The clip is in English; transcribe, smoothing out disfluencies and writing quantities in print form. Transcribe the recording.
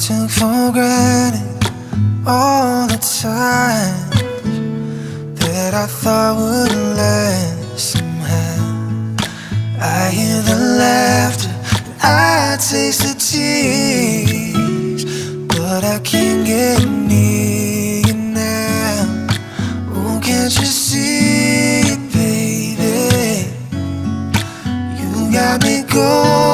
took for granted all the time that I thought would last somehow. I hear the laughter, I taste the tears, but I can't get near you now. Oh, can't you see it, baby? You got me going